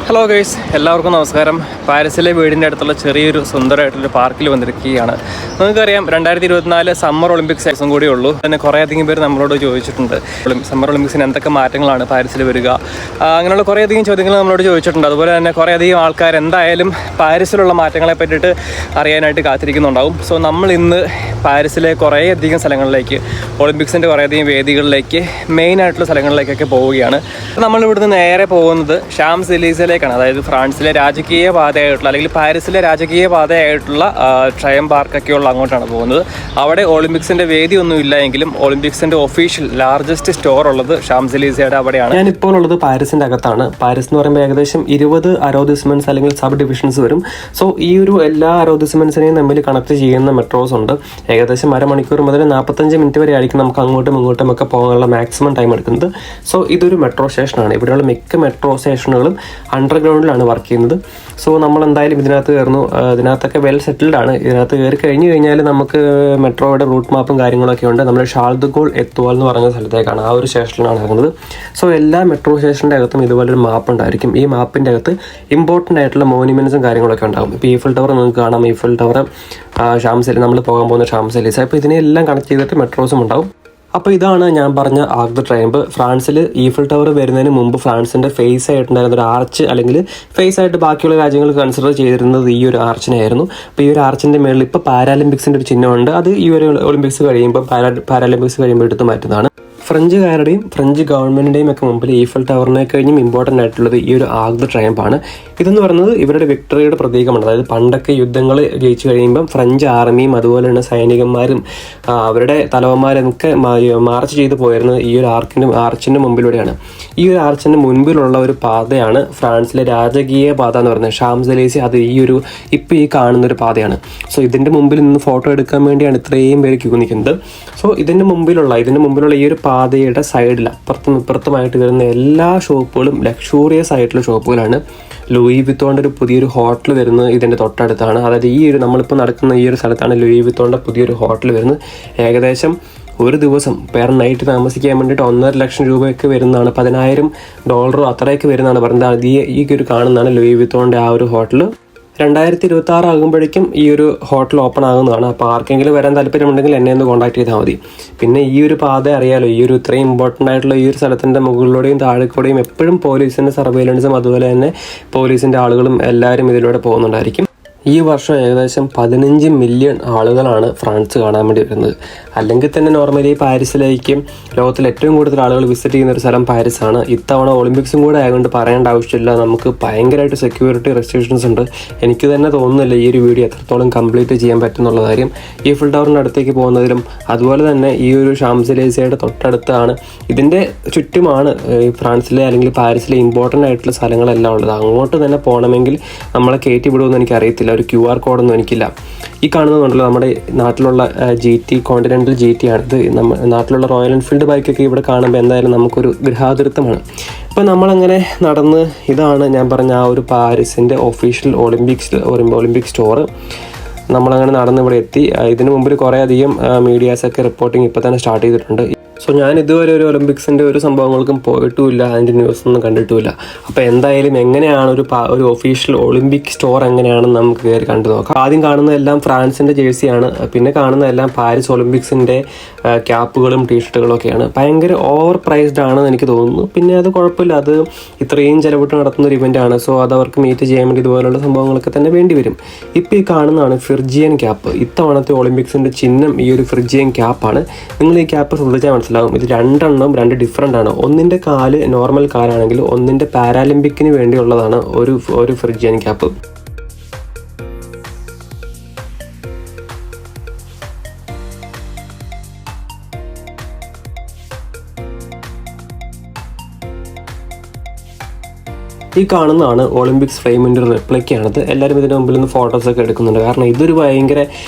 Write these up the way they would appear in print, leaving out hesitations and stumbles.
Hello guys, എല്ലാവർക്കും നമസ്കാരം. പാരീസിലെ വീടിൻ്റെ അടുത്തുള്ള ചെറിയൊരു സുന്ദരമായിട്ടുള്ളൊരു പാർക്കിൽ വന്നിരിക്കുകയാണ്. നിങ്ങൾക്കറിയാം 2024 സമ്മർ ഒളിമ്പിക്സ് ദിവസം കൂടി ഉള്ളൂ. തന്നെ കുറേയധികം പേര് നമ്മളോട് ചോദിച്ചിട്ടുണ്ട്, സമ്മർ ഒളിമ്പിക്സിന് എന്തൊക്കെ മാറ്റങ്ങളാണ് പാരീസിൽ വരിക, അങ്ങനെയുള്ള കുറേയധികം ചോദ്യങ്ങൾ നമ്മളോട് ചോദിച്ചിട്ടുണ്ട്. അതുപോലെ തന്നെ കുറേയധികം ആൾക്കാർ എന്തായാലും പാരീസിലുള്ള മാറ്റങ്ങളെ പറ്റിയിട്ട് അറിയാനായിട്ട് കാത്തിരിക്കുന്നുണ്ടാവും. സോ നമ്മൾ ഇന്ന് പാരീസിലെ കുറേയധികം സ്ഥലങ്ങളിലേക്ക്, ഒളിമ്പിക്സിൻ്റെ കുറേയധികം വേദികളിലേക്ക്, മെയിനായിട്ടുള്ള സ്ഥലങ്ങളിലേക്കൊക്കെ പോവുകയാണ്. നമ്മളിവിടുന്ന് നേരെ പോകുന്നത് ഷാംസ് എലീസിലെ, അതായത് ഫ്രാൻസിലെ രാജകീയ പാതയായിട്ടുള്ള അല്ലെങ്കിൽ പാരീസിലെ രാജകീയ പാതയായിട്ടുള്ള ട്രയം പാർക്കൊക്കെയുള്ള അങ്ങോട്ടാണ് പോകുന്നത്. അവിടെ ഒളിമ്പിക്സിന്റെ വേദി ഒന്നും ഇല്ല എങ്കിലും ഒളിമ്പിക്സിന്റെ ഒഫീഷ്യൽ ലാർജസ്റ്റ് സ്റ്റോർ ഉള്ളത് ഷാംസ് എലീസയുടെ അവിടെയാണ്. ഞാനിപ്പോൾ ഉള്ളത് പാരീസിന്റെ അകത്താണ്. പാരീസ് എന്ന് പറയുമ്പോൾ ഏകദേശം 20 അറോദിസ്മെന്റ്സ് അല്ലെങ്കിൽ സബ് ഡിവിഷൻസ് വരും. സോ ഈ ഒരു എല്ലാ അറോദിസ്മെന്റ്സിനെയും തമ്മിൽ കണക്ട് ചെയ്യുന്ന മെട്രോസ് ഉണ്ട്. ഏകദേശം അരമണിക്കൂർ മുതൽ 45 മിനിറ്റ് വരെ ആയിരിക്കും നമുക്ക് അങ്ങോട്ടും ഇങ്ങോട്ടും ഒക്കെ പോകാനുള്ള മാക്സിമം ടൈം എടുക്കുന്നത്. സോ ഇതൊരു മെട്രോ സ്റ്റേഷനാണ്. ഇവിടെയുള്ള മിക്ക മെട്രോ സ്റ്റേഷനുകളും അണ്ടർഗ്രൗണ്ടിലാണ് വർക്ക് ചെയ്യുന്നത്. സോ നമ്മൾ എന്തായാലും ഇതിനകത്ത് കയറുന്നു. ഇതിനകത്തൊക്കെ വെൽ സെറ്റിൽഡ് ആണ്. ഇതിനകത്ത് കയറി കഴിഞ്ഞ് കഴിഞ്ഞാൽ നമുക്ക് മെട്രോയുടെ റൂട്ട് മാപ്പും കാര്യങ്ങളൊക്കെ ഉണ്ട്. നമ്മൾ ഷാർൽ ദ ഗോൾ എത്തുവാൾ എന്ന് പറയുന്ന സ്ഥലത്തേക്കാണ്, ആ ഒരു സ്റ്റേഷനിലാണ് ഇറങ്ങുന്നത്. സോ എല്ലാ മെട്രോ സ്റ്റേഷൻ്റെ അകത്തും ഇതുപോലൊരു മാപ്പ് ഉണ്ടായിരിക്കും. ഈ മാപ്പിൻ്റെ അകത്ത് ഇമ്പോർട്ടൻ്റ് ആയിട്ടുള്ള മോണ്യുമെൻറ്റ്സും കാര്യങ്ങളൊക്കെ ഉണ്ടാകും. ഇപ്പോൾ ഈഫൽ ടവർ നിങ്ങൾക്ക് കാണാം. ഈഫൽ ടവർ, ഷാംസ്, നമ്മൾ പോകാൻ പോകുന്ന ഷാംസ് എലീസ. അപ്പോൾ ഇതിനെല്ലാം കണക്ട് ചെയ്തിട്ട് മെട്രോസും ഉണ്ടാവും. അപ്പോൾ ഇതാണ് ഞാൻ പറഞ്ഞ ആർക്ക് ദ ട്രയംഫ്. ഫ്രാൻസിൽ ഈഫൽ ടവർ വരുന്നതിന് മുമ്പ് ഫ്രാൻസിൻ്റെ ഫേസ് ആയിട്ടുണ്ടായിരുന്ന ഒരു ആർച്ച്, അല്ലെങ്കിൽ ഫേസ് ആയിട്ട് ബാക്കിയുള്ള രാജ്യങ്ങൾ കൺസിഡർ ചെയ്തിരുന്നത് ഈ ഒരു ആർച്ചിനായിരുന്നു. അപ്പോൾ ഈ ഒരു ആർച്ചിൻ്റെ മേളിൽ ഇപ്പോൾ പാരാലിമ്പിക്സിൻ്റെ ഒരു ചിഹ്നമുണ്ട്. അത് ഈ ഒരു ഒളിമ്പിക്സ് കഴിയുമ്പോൾ പാരാലിമ്പിക്സ് കഴിയുമ്പോൾ എടുത്ത് മാറ്റുന്നതാണ്. ഫ്രഞ്ചുകാരുടെയും ഫ്രഞ്ച് ഗവൺമെൻറ്റിൻ്റെയും ഒക്കെ മുമ്പിൽ ഈഫൽ ടവറിനെ കഴിഞ്ഞും ഇമ്പോർട്ടൻ്റ് ആയിട്ടുള്ളത് ഈ ഒരു ആർക്ക് ദ ട്രയംഫ് ആണ്. ഇതെന്ന് പറയുന്നത് ഇവരുടെ വിക്ടറിയുടെ പ്രതീകമാണ്. അതായത് പണ്ടൊക്കെ യുദ്ധങ്ങൾ ജയിച്ചു കഴിയുമ്പം ഫ്രഞ്ച് ആർമിയും അതുപോലെ തന്നെ സൈനികന്മാരും അവരുടെ തലവന്മാരൊക്കെ മാർച്ച് ചെയ്ത് പോയിരുന്നത് ഈ ഒരു ആർച്ചിൻ്റെ മുമ്പിലൂടെയാണ്. ഈ ഒരു ആർച്ചിൻ്റെ മുൻപിലുള്ള ഒരു പാതയാണ് ഫ്രാൻസിലെ രാജകീയ പാത എന്ന് പറയുന്നത്, ഷാംസ് എലീസി. അത് ഇപ്പോൾ ഈ കാണുന്നൊരു പാതയാണ്. സോ ഇതിൻ്റെ മുമ്പിൽ നിന്ന് ഫോട്ടോ എടുക്കാൻ വേണ്ടിയാണ് ഇത്രയും പേര് ക്യൂ നിൽക്കുന്നത്. സോ ഇതിൻ്റെ മുമ്പിലുള്ള ഈ ഒരു പാതയുടെ സൈഡിൽ അപ്പുറത്തും ഇപ്പുറത്തുമായിട്ട് വരുന്ന എല്ലാ ഷോപ്പുകളും ലക്ഷൂറിയസ് ആയിട്ടുള്ള ഷോപ്പുകളാണ്. ലൂയി വിത്തോൻ്റെ ഒരു പുതിയൊരു ഹോട്ടൽ വരുന്നത് ഇതിൻ്റെ തൊട്ടടുത്താണ്. അതായത് നമ്മളിപ്പോൾ നടക്കുന്ന ഈ ഒരു സ്ഥലത്താണ് ലൂയി വിത്തോൻ്റെ പുതിയൊരു ഹോട്ടൽ വരുന്നത്. ഏകദേശം ഒരു ദിവസം പെർ നൈറ്റ് താമസിക്കാൻ വേണ്ടിയിട്ട് 1.5 ലക്ഷം രൂപയൊക്കെ വരുന്നതാണ്. $10,000 അത്രയൊക്കെ വരുന്നതാണ് പറയുന്നത്. ഈ ഒരു കാണുന്നതാണ് ലൂയി വിത്തോൻ്റെ ആ ഒരു ഹോട്ടൽ. 2026 ആകുമ്പോഴേക്കും ഈ ഒരു ഹോട്ടൽ ഓപ്പൺ ആകുന്നതാണ്. അപ്പോൾ ആർക്കെങ്കിലും വരാൻ താല്പര്യമുണ്ടെങ്കിൽ എന്നെ ഒന്ന് കോൺടാക്ട് ചെയ്താൽ മതി. പിന്നെ ഈ ഒരു പാത അറിയാലോ, ഈ ഒരു ഇത്രയും ഇമ്പോർട്ടൻ്റ് ആയിട്ടുള്ള ഈ ഒരു സ്ഥലത്തിൻ്റെ മുകളിലൂടെയും താഴെക്കൂടെയും എപ്പോഴും പോലീസിൻ്റെ സർവൈലൻസും അതുപോലെ തന്നെ പോലീസിൻ്റെ ആളുകളും എല്ലാവരും ഇതിലൂടെ പോകുന്നുണ്ടായിരിക്കും. ഈ വർഷം ഏകദേശം 15 മില്യൺ ആളുകളാണ് ഫ്രാൻസ് കാണാൻ വേണ്ടി വരുന്നത്. അല്ലെങ്കിൽ തന്നെ നോർമലി പാരീസിലേക്കും ലോകത്തിൽ ഏറ്റവും കൂടുതൽ ആളുകൾ വിസിറ്റ് ചെയ്യുന്ന ഒരു സ്ഥലം പാരീസാണ്. ഇത്തവണ ഒളിമ്പിക്സും കൂടെ ആയതുകൊണ്ട് പറയേണ്ട ആവശ്യമില്ല. നമുക്ക് ഭയങ്കരമായിട്ട് സെക്യൂരിറ്റി റെസ്ട്രിക്ഷൻസ് ഉണ്ട്. എനിക്ക് തന്നെ തോന്നുന്നില്ല ഈ ഒരു വീഡിയോ എത്രത്തോളം കംപ്ലീറ്റ് ചെയ്യാൻ പറ്റുന്നുള്ള കാര്യം. ഈഫൽ ടവറിൻ്റെ അടുത്തേക്ക് പോകുന്നതിലും അതുപോലെ തന്നെ ഈ ഒരു ഷാംസ് എലീസയുടെ തൊട്ടടുത്താണ്, ഇതിൻ്റെ ചുറ്റുമാണ് ഈ ഫ്രാൻസിലെ അല്ലെങ്കിൽ പാരീസിലെ ഇമ്പോർട്ടൻ്റ് ആയിട്ടുള്ള സ്ഥലങ്ങളെല്ലാം ഉള്ളത്. അങ്ങോട്ട് തന്നെ പോകണമെങ്കിൽ നമ്മളെ കയറ്റി വിടുമെന്ന് എനിക്കറിയത്തില്ല. ഒരു QR കോഡൊന്നും എനിക്കില്ല. ഈ കാണുന്നതുണ്ടല്ലോ നമ്മുടെ നാട്ടിലുള്ള GT, കോണ്ടിനെൻ്റൽ GT ആണ്. ഇത് നാട്ടിലുള്ള റോയൽ എൻഫീൽഡ് ബൈക്കൊക്കെ ഇവിടെ കാണുമ്പോൾ എന്തായാലും നമുക്കൊരു ഗൃഹാതുരത്വമാണ്. അപ്പോൾ നമ്മളങ്ങനെ നടന്ന്, ഇതാണ് ഞാൻ പറഞ്ഞ ആ ഒരു പാരീസിൻ്റെ ഒഫീഷ്യൽ ഒളിമ്പിക് സ്റ്റോർ. നമ്മളങ്ങനെ നടന്ന് ഇവിടെ എത്തി. ഇതിനു മുമ്പിൽ കുറേ അധികം മീഡിയാസൊക്കെ റിപ്പോർട്ടിങ് ഇപ്പോൾ തന്നെ സ്റ്റാർട്ട് ചെയ്തിട്ടുണ്ട്. സോ ഞാൻ ഇതുവരെ ഒരു ഒളിമ്പിക്സിൻ്റെ ഒരു സംഭവങ്ങൾക്കും പോയിട്ടുമില്ല, അതിൻ്റെ ന്യൂസൊന്നും കണ്ടിട്ടുമില്ല. അപ്പോൾ എന്തായാലും എങ്ങനെയാണ് ഒരു ഒഫീഷ്യൽ ഒളിമ്പിക് സ്റ്റോർ എങ്ങനെയാണെന്ന് നമുക്ക് കയറി കണ്ടു നോക്കാം. ആദ്യം കാണുന്നതെല്ലാം ഫ്രാൻസിൻ്റെ ജേഴ്സിയാണ്. പിന്നെ കാണുന്നതെല്ലാം പാരീസ് ഒളിമ്പിക്സിൻ്റെ ക്യാപ്പുകളും ടീഷർട്ടുകളും ഒക്കെയാണ്. ഭയങ്കര ഓവർ പ്രൈസ്ഡ് ആണെന്ന് എനിക്ക് തോന്നുന്നു. പിന്നെ അത് കുഴപ്പമില്ല, അത് ഇത്രയും ചിലവിട്ട് നടത്തുന്ന ഒരു ഇവൻ്റ് ആണ്. സോ അത് അവർക്ക് മീറ്റ് ചെയ്യാൻ വേണ്ടി ഇതുപോലുള്ള സംഭവങ്ങളൊക്കെ തന്നെ വേണ്ടി വരും. ഇപ്പോൾ ഈ കാണുന്നതാണ് ഫ്രിഡ്ജിയൻ ക്യാപ്പ്. ഇത്തവണത്തെ ഒളിമ്പിക്സിൻ്റെ ചിഹ്നം ഈ ഒരു ഫ്രിഡ്ജിയൻ ക്യാപ്പാണ്. നിങ്ങൾ ഈ ക്യാപ്പ് ശ്രദ്ധിച്ചാൽ മനസ്സിലാവും, ഇത് രണ്ട് ഡിഫറെൻ്റ് ആണ്. ഒന്നിൻ്റെ കാല് നോർമൽ കാലാണെങ്കിൽ ഒന്നിൻ്റെ പാരാലിമ്പിക്കിന് വേണ്ടിയുള്ളതാണ് ഒരു ഫ്രിഡ്ജിയൻ ക്യാപ്പ്. ഈ കാണുന്നതാണ് ഒളിമ്പിക്സ് ഫ്ലെയിമിൻ്റെ ഒരു റെപ്ലിക്കയാണത്. എല്ലാവരും ഇതിൻ്റെ മുമ്പിൽ നിന്ന് ഫോട്ടോസൊക്കെ എടുക്കുന്നുണ്ട്. കാരണം ഇതൊരു ഭയങ്കര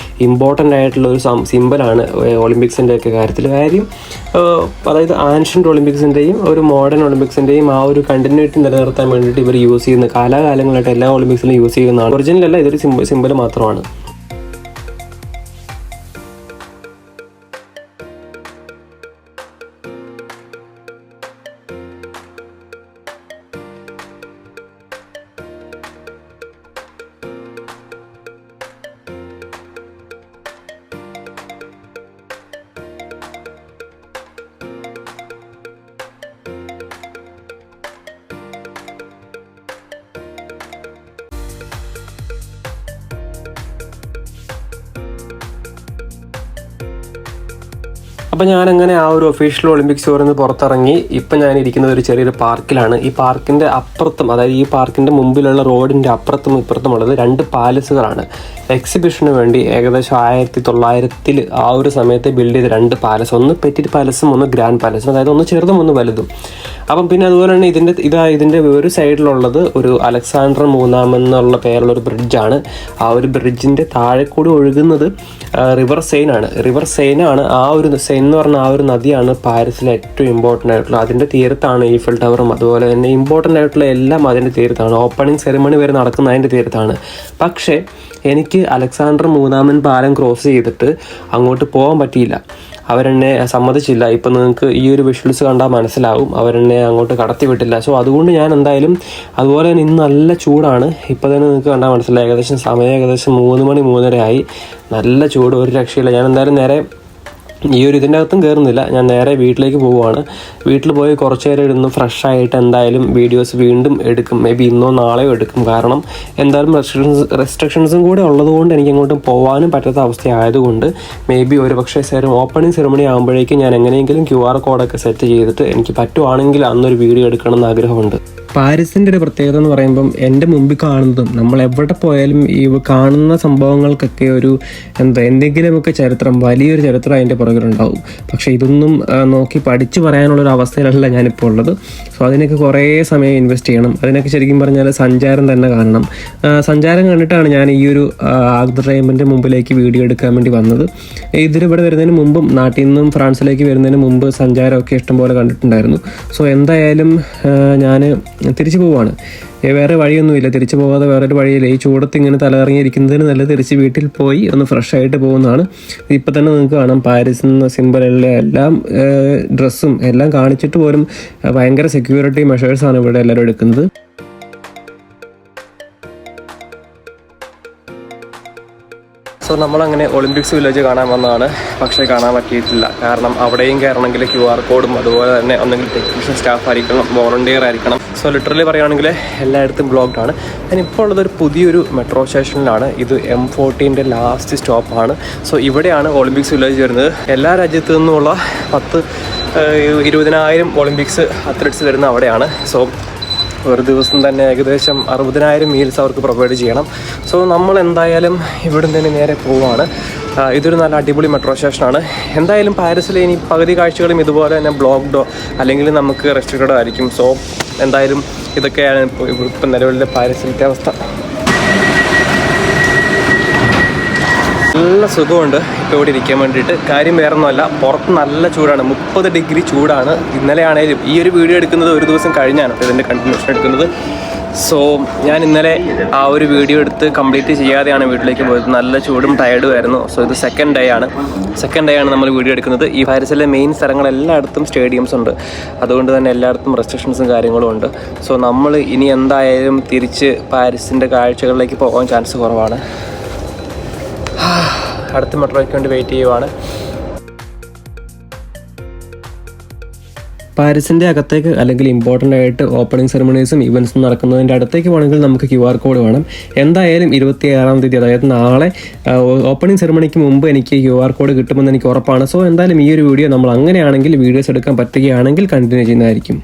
ഇമ്പോർട്ടൻ്റ് ആയിട്ടുള്ള ഒരു സിമ്പലാണ് ഒളിമ്പിക്സിൻ്റെ ഒക്കെ കാര്യത്തിൽ. കാര്യം അതായത് ആൻഷ്യൻ്റ് ഒളിമ്പിക്സിൻ്റെയും ഒരു മോഡേൺ ഒളിമ്പിക്സിൻ്റെയും ആ ഒരു കണ്ടിന്യൂറ്റി നിലനിർത്താൻ വേണ്ടിയിട്ട് ഇവർ യൂസ് ചെയ്യുന്ന, കാലാകാലങ്ങളായിട്ട് എല്ലാ ഒളിമ്പിക്സിലും യൂസ് ചെയ്യുന്നതാണ്. ഒറിജിനലല്ല, ഇതൊരു സിമ്പൽ മാത്രമാണ്. അപ്പോൾ ഞാനങ്ങനെ ആ ഒരു ഒഫീഷ്യൽ ഒളിമ്പിക്സ് ടൂറിൽ നിന്ന് പുറത്തിറങ്ങി ഇപ്പം ഞാൻ ഇരിക്കുന്നത് ഒരു ചെറിയൊരു പാർക്കിലാണ്. ഈ പാർക്കിൻ്റെ അപ്പുറത്തും, അതായത് ഈ പാർക്കിൻ്റെ മുമ്പിലുള്ള റോഡിൻ്റെ അപ്പുറത്തും ഇപ്പുറത്തുമുള്ളത് 2 പാലസുകളാണ്. എക്സിബിഷന് വേണ്ടി ഏകദേശം 1900-ൽ ആ ഒരു സമയത്ത് ബിൽഡ് ചെയ്ത 2 പാലസ്, ഒന്ന് പെറ്റിറ്റ് പാലസും ഒന്ന് ഗ്രാൻഡ് പാലസും, അതായത് ഒന്ന് ചെറുതും ഒന്ന് വലുതും. അപ്പം പിന്നെ അതുപോലെ തന്നെ ഇതിൻ്റെ ഒരു സൈഡിലുള്ളത് ഒരു അലക്സാണ്ടർ മൂന്നാമൻ എന്നുള്ള പേരുള്ളൊരു ബ്രിഡ്ജാണ്. ആ ഒരു ബ്രിഡ്ജിൻ്റെ താഴെ കൂടി ഒഴുകുന്നത് റിവർ സെയിനാണ്. റിവർ സെയിനാണ് ആ ഒരു സെയിൻ എന്ന് പറഞ്ഞ ആ ഒരു നദിയാണ് പാരീസിലെ ഏറ്റവും ഇമ്പോർട്ടൻ്റ് ആയിട്ടുള്ള. അതിൻ്റെ തീരത്താണ് ഈഫൽ ടവറും അതുപോലെ തന്നെ ഇമ്പോർട്ടൻ്റ് ആയിട്ടുള്ള എല്ലാം അതിൻ്റെ തീരത്താണ്. ഓപ്പണിംഗ് സെറിമണി വരെ നടക്കുന്ന അതിൻ്റെ തീരത്താണ്. പക്ഷേ എനിക്ക് അലക്സാണ്ടർ മൂന്നാമൻ പാലം ക്രോസ് ചെയ്തിട്ട് അങ്ങോട്ട് പോകാൻ പറ്റിയില്ല. അവരെന്നെ സമ്മതിച്ചില്ല. ഇപ്പം നിങ്ങൾക്ക് ഈ ഒരു വിഷ്വൽസ് കണ്ടാൽ മനസ്സിലാവും, അവരെന്നെ അങ്ങോട്ട് കടത്തി വിട്ടില്ല. സോ അതുകൊണ്ട് ഞാൻ എന്തായാലും, അതുപോലെ തന്നെ ഇന്ന് നല്ല ചൂടാണ്. ഇപ്പോൾ തന്നെ നിങ്ങൾക്ക് കണ്ടാൽ മനസ്സിലായി, ഏകദേശം 3 മണി 3:30 ആയി. നല്ല ചൂട്, ഒരു രക്ഷയില്ല. ഞാൻ എന്തായാലും നേരെ ഈ ഒരു ഇതിൻ്റെ അകത്തും കയറുന്നില്ല, ഞാൻ നേരെ വീട്ടിലേക്ക് പോവുകയാണ്. വീട്ടിൽ പോയി കുറച്ച് നേരം ഇരുന്ന് ഫ്രഷായിട്ട് എന്തായാലും വീഡിയോസ് വീണ്ടും എടുക്കും. മേ ബി ഇന്നോ നാളെയോ എടുക്കും. കാരണം എന്തായാലും റെസ്ട്രിക്ഷൻസും കൂടെ ഉള്ളതുകൊണ്ട് എനിക്ക് അങ്ങോട്ടും പോകാനും പറ്റാത്ത അവസ്ഥയായതുകൊണ്ട് മേ ബി ഒരു പക്ഷേ ഓപ്പണിംഗ് സെറിമണി ആകുമ്പോഴേക്കും ഞാൻ എങ്ങനെയെങ്കിലും QR കോഡൊക്കെ സെറ്റ് ചെയ്തിട്ട് എനിക്ക് പറ്റുവാണെങ്കിൽ അന്നൊരു വീഡിയോ എടുക്കണം എന്ന് ആഗ്രഹമുണ്ട്. പാരീസിൻ്റെ ഒരു പ്രത്യേകത എന്ന് പറയുമ്പം എൻ്റെ മുമ്പിൽ കാണുന്നതും നമ്മൾ എവിടെ പോയാലും ഈ കാണുന്ന സംഭവങ്ങൾക്കൊക്കെ ഒരു എന്തെങ്കിലുമൊക്കെ ചരിത്രം, വലിയൊരു ചരിത്രം അതിൻ്റെ പുറകിലുണ്ടാവും. പക്ഷേ ഇതൊന്നും നോക്കി പഠിച്ചു പറയാനുള്ളൊരു അവസ്ഥയിലല്ല ഞാനിപ്പോൾ ഉള്ളത്. സോ അതിനൊക്കെ കുറേ സമയം ഇൻവെസ്റ്റ് ചെയ്യണം. അതിനൊക്കെ ശരിക്കും പറഞ്ഞാൽ സഞ്ചാരം തന്നെ കാണണം. സഞ്ചാരം കണ്ടിട്ടാണ് ഞാൻ ഈ ഒരു ആർക് ഡയമണ്ടിൻ്റെ മുമ്പിലേക്ക് വീഡിയോ എടുക്കാൻ വേണ്ടി വന്നത്. ഇതിലിവിടെ വരുന്നതിന് മുമ്പും നാട്ടിൽ നിന്നും ഫ്രാൻസിലേക്ക് വരുന്നതിന് മുമ്പ് സഞ്ചാരമൊക്കെ ഇഷ്ടംപോലെ കണ്ടിട്ടുണ്ടായിരുന്നു. സോ എന്തായാലും ഞാൻ തിരിച്ചു പോവുകയാണ്. വേറെ വഴിയൊന്നുമില്ല, തിരിച്ചു പോകാതെ വേറൊരു വഴിയില്ല. ഈ ചൂടത്ത് ഇങ്ങനെ തലകറങ്ങിയിരിക്കുന്നതിന് നല്ല തിരിച്ച് വീട്ടിൽ പോയി ഒന്ന് ഫ്രഷ് ആയിട്ട് പോകുന്നതാണ്. ഇപ്പം തന്നെ നിങ്ങൾക്ക് കാണാം പാരീസിൽ നിന്ന് സിംബലുള്ള എല്ലാം ഡ്രസ്സും എല്ലാം കാണിച്ചിട്ട് പോലും ഭയങ്കര സെക്യൂരിറ്റി മെഷേഴ്സാണ് ഇവിടെ എല്ലാവരും എടുക്കുന്നത്. സോ നമ്മളങ്ങനെ ഒളിമ്പിക്സ് വില്ലേജ് കാണാൻ വന്നതാണ്. പക്ഷേ കാണാൻ പറ്റിയിട്ടില്ല. കാരണം അവിടെയും കയറണമെങ്കിൽ QR കോഡും അതുപോലെ തന്നെ ഒന്നെങ്കിൽ ടെക്നീഷ്യൻ സ്റ്റാഫ് ആയിരിക്കണം, വോളണ്ടിയർ ആയിരിക്കണം. സോ ലിറ്ററലി പറയുകയാണെങ്കിൽ എല്ലായിടത്തും ബ്ലോക്ക്ഡ് ആണ്. ഞാനിപ്പോൾ ഉള്ളതൊരു പുതിയൊരു മെട്രോ സ്റ്റേഷനിലാണ്. ഇത് M14ൻ്റെ ലാസ്റ്റ് സ്റ്റോപ്പാണ്. സോ ഇവിടെയാണ് ഒളിമ്പിക്സ് വില്ലേജ് വരുന്നത്. എല്ലാ രാജ്യത്തു നിന്നുമുള്ള 20,000 ഒളിമ്പിക്സ് അത്ലറ്റ്സ് വരുന്ന അവിടെയാണ്. സോ ഒരു ദിവസം തന്നെ ഏകദേശം 60,000 മീൽസ് അവർക്ക് പ്രൊവൈഡ് ചെയ്യണം. സോ നമ്മൾ എന്തായാലും ഇവിടെ നിന്ന് നേരെ പോവുകയാണ്. ഇതൊരു നല്ല അടിപൊളി മെട്രോ സ്റ്റേഷനാണ്. എന്തായാലും പാരീസിലെ ഇനി പകുതി കാഴ്ചകളും ഇതുപോലെ തന്നെ ബ്ലോക്ക്ഡോ അല്ലെങ്കിൽ നമുക്ക് റെസ്ട്രിക്റ്റഡോ ആയിരിക്കും. സോ എന്തായാലും ഇതൊക്കെയാണ് ഇപ്പം നിലവിലെ പാരീസിലത്തെ അവസ്ഥ. നല്ല സുഖമുണ്ട് ഇപ്പോൾ ഇവിടെ ഇരിക്കാൻ വേണ്ടിയിട്ട്. കാര്യം വേറെ ഒന്നുമല്ല, പുറത്ത് നല്ല ചൂടാണ്, 30 ഡിഗ്രി ചൂടാണ്. ഇന്നലെയാണേലും ഈ ഒരു വീഡിയോ എടുക്കുന്നത് ഒരു ദിവസം കഴിഞ്ഞാണ് ഇതിൻ്റെ കണ്ടിന്യൂഷൻ എടുക്കുന്നത്. സോ ഞാൻ ഇന്നലെ ആ ഒരു വീഡിയോ എടുത്ത് കംപ്ലീറ്റ് ചെയ്യാതെയാണ് വീട്ടിലേക്ക് പോയത്. നല്ല ചൂടും ടയർഡും ആയിരുന്നു. സോ ഇത് സെക്കൻഡ് ഡേ ആണ് നമ്മൾ വീഡിയോ എടുക്കുന്നത്. ഈ പാരീസിലെ മെയിൻ സ്ഥലങ്ങളെല്ലായിടത്തും സ്റ്റേഡിയംസ് ഉണ്ട്. അതുകൊണ്ട് തന്നെ എല്ലായിടത്തും റെസ്ട്രിക്ഷൻസും കാര്യങ്ങളും ഉണ്ട്. സോ നമ്മൾ ഇനി എന്തായാലും തിരിച്ച് പാരീസിൻ്റെ കാഴ്ചകളിലേക്ക് പോകാൻ ചാൻസ് കുറവാണ്. അടുത്ത മെട്രോയ്ക്ക് വേണ്ടി വെയിറ്റ് ചെയ്യുവാണ്. പാരീസിൻ്റെ അകത്തേക്ക് അല്ലെങ്കിൽ ഇമ്പോർട്ടൻ്റ് ആയിട്ട് ഓപ്പണിംഗ് സെറിമണീസും ഇവൻറ്റ്സും നടക്കുന്നതിൻ്റെ അടുത്തേക്ക് വേണമെങ്കിൽ നമുക്ക് QR കോഡ് വേണം. എന്തായാലും 26-ാം തീയതി, അതായത് നാളെ ഓപ്പണിംഗ് സെറിമണിക്ക് മുമ്പ് എനിക്ക് QR കോഡ് കിട്ടുമെന്ന് എനിക്ക് ഉറപ്പാണ്. സോ എന്തായാലും ഈ ഒരു വീഡിയോ നമ്മൾ അങ്ങനെയാണെങ്കിൽ വീഡിയോസ് എടുക്കാൻ പറ്റുകയാണെങ്കിൽ കണ്ടിന്യൂ ചെയ്യുന്നതായിരിക്കും.